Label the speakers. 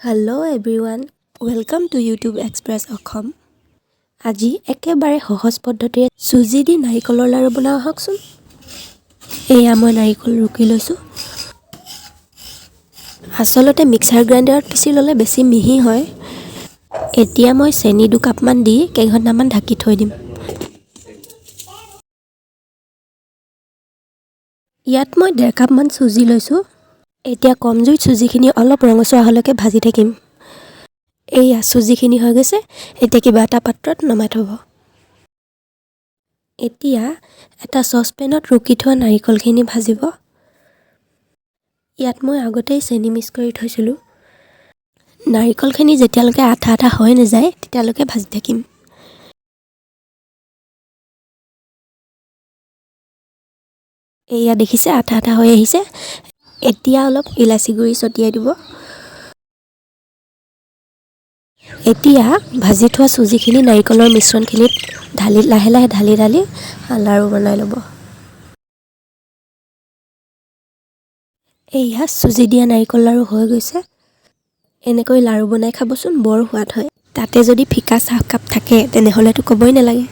Speaker 1: Hello everyone, welcome to YouTube Express Assam. আজি একেবাৰে সহজ পদ্ধতিৰে চুজি দি নাৰিকলৰ লাড়ু বনাও আহকচোন। এয়া মই নাৰিকল ৰুকি লৈছোঁ। আচলতে মিক্সাৰ গ্ৰাইণ্ডাৰত পিচি ল'লে বেছি মিহি হয়। এতিয়া মই চেনি 2 কাপমান দি কেইঘণ্টামান ঢাকি থৈ দিম। ইয়াত মই 1.5 কাপমান চুজি লৈছোঁ। এতিয়া কম জুইত চুজিখিনি অলপ ৰঙচুৱা হ'লৈকে ভাজি থাকিম। এয়া চুজিখিনি হৈ গৈছে, এতিয়া কিবা এটা পাত্ৰত নমাই থ'ব। এতিয়া এটা চচপেনত ৰুকি থোৱা নাৰিকলখিনি ভাজিব। ইয়াত মই আগতেই চেনি মিক্স কৰি থৈছিলোঁ। নাৰিকলখিনি যেতিয়ালৈকে আঠা আঠা হৈ নাযায় তেতিয়ালৈকে ভাজি থাকিম। এয়া দেখিছে আঠা আঠা হৈ আহিছে। এতিয়া অলপ ইলাচি গুড়ি ছটিয়াই দিব। এতিয়া ভাজি থোৱা চুজিখিনি নাৰিকলৰ মিশ্ৰণখিনিত লাহে লাহে ঢালি লাড়ু বনাই ল'ব। এয়া চুজি দিয়া নাৰিকল লাড়ু হৈ গৈছে। এনেকৈ লাড়ু বনাই খাবচোন, বৰ সোৱাদ হয়। তাতে যদি ফিকা চাহকাপ থাকে তেনেহ'লেতো ক'বই নালাগে।